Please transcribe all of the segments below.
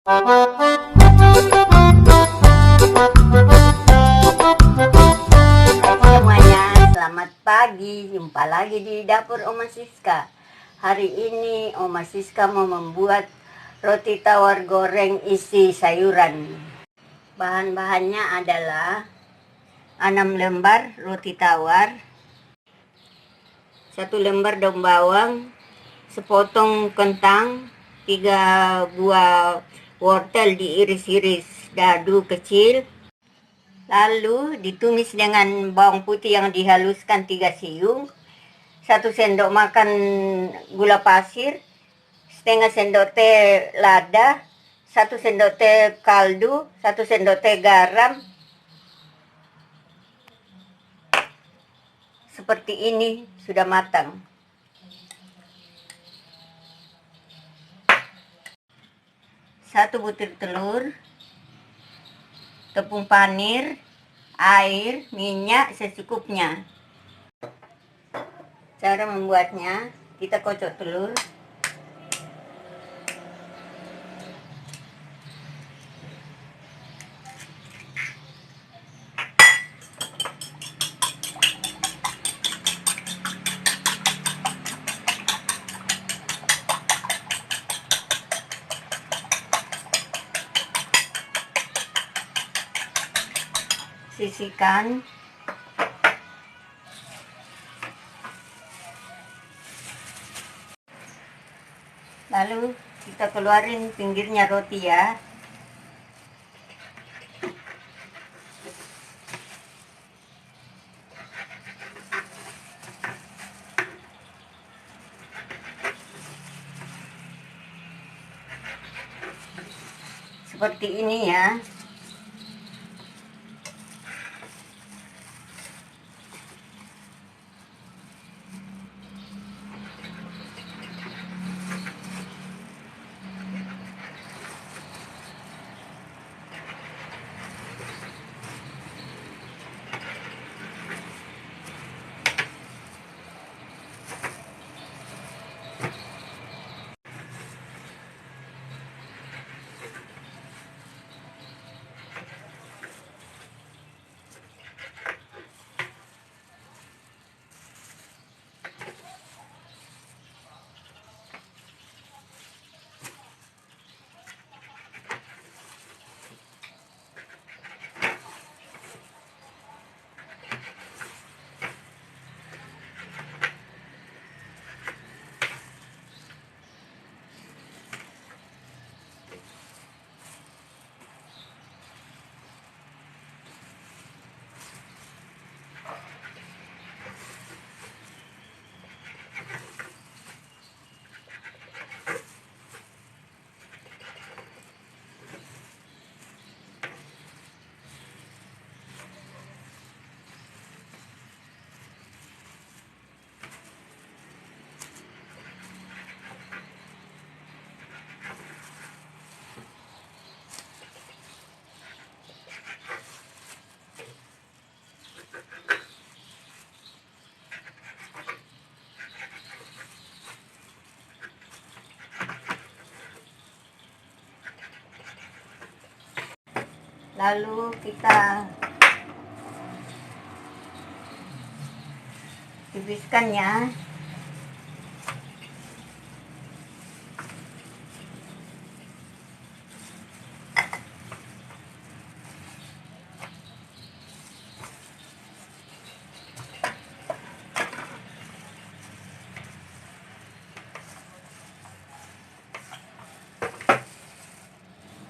Semuanya, selamat pagi. Jumpa lagi di dapur Oma Siska. Hari ini Oma Siska mau membuat roti tawar goreng isi sayuran. Bahan-bahannya adalah 6 lembar roti tawar, 1 lembar daun bawang, sepotong kentang, 3 buah wortel diiris-iris dadu kecil, lalu ditumis dengan bawang putih yang dihaluskan 3 siung, 1 sendok makan gula pasir, setengah sendok teh lada, 1 sendok teh kaldu, 1 sendok teh garam. Seperti ini sudah matang. Satu butir telur, tepung panir, air, minyak secukupnya. Cara membuatnya, kita kocok telur. Sisihkan. Lalu kita keluarin pinggirnya roti ya. Seperti ini ya. Lalu kita tipiskannya.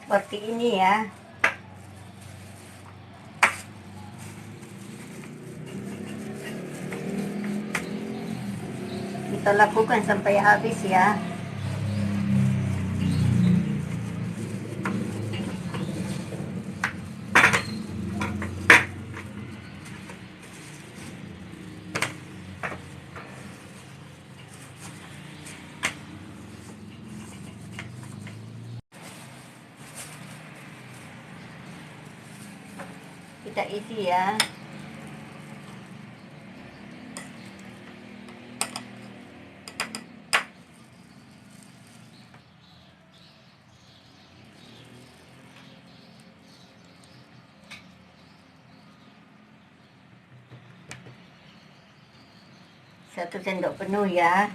Seperti ini ya. Kita lakukan sampai habis ya. Kita isi ya. 1 sendok penuh ya.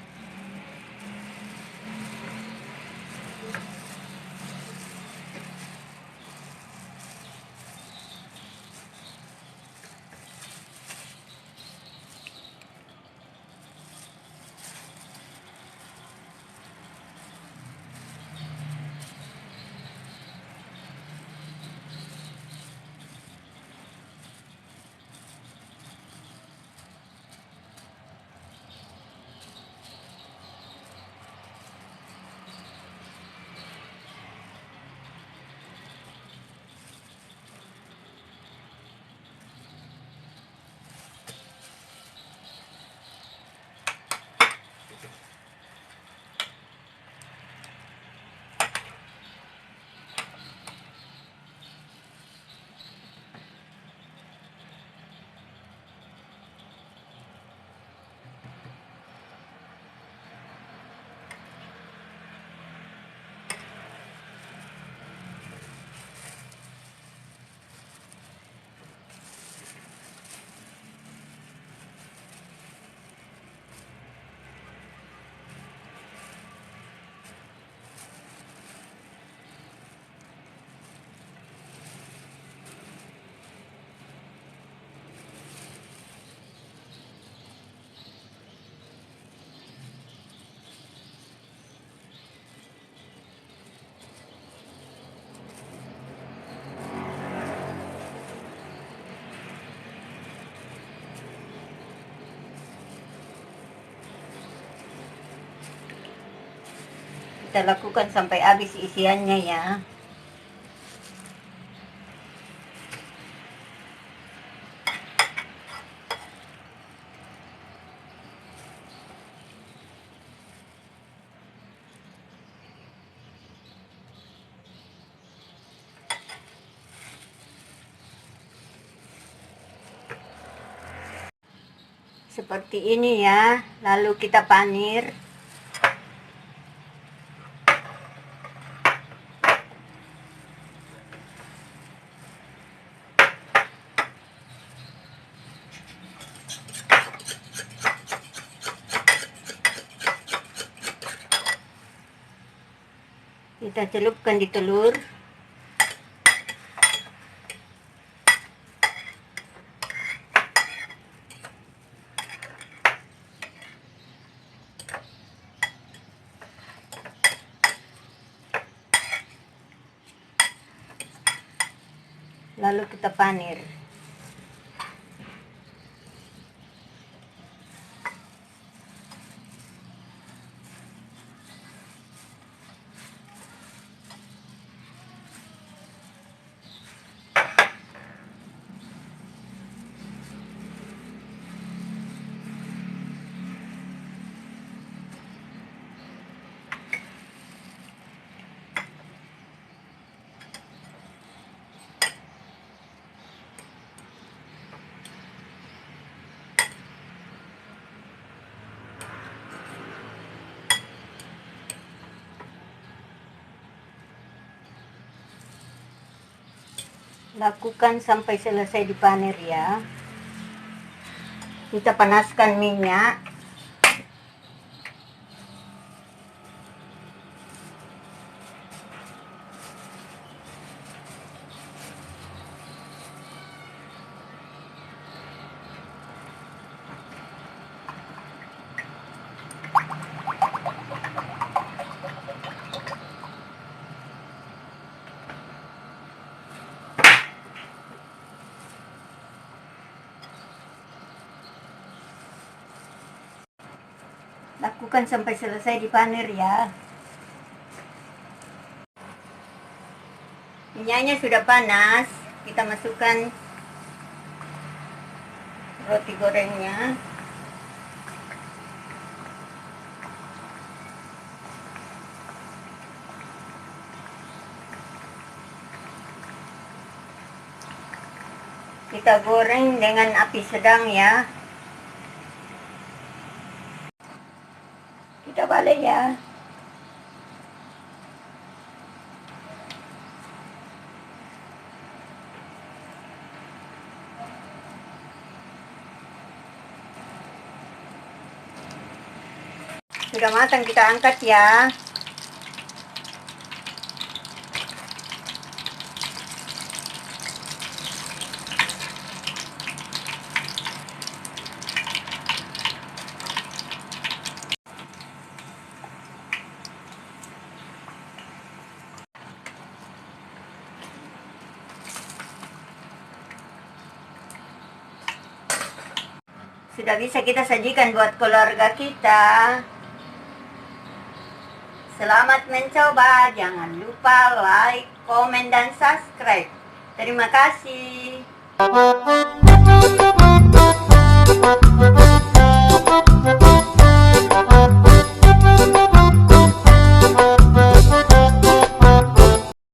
Kita lakukan sampai habis isiannya ya. Seperti ini ya, lalu kita panir. Kita celupkan di telur. Lalu kita panir. Lakukan sampai selesai dipanir ya. Kita panaskan minyak. Lakukan sampai selesai dipanir ya. Minyaknya sudah panas, kita masukkan roti gorengnya. Kita goreng dengan api sedang ya. Kita balik ya. Sudah matang, kita angkat ya. Sudah bisa kita sajikan buat keluarga kita. Selamat mencoba. Jangan lupa like, komen, dan subscribe. Terima kasih.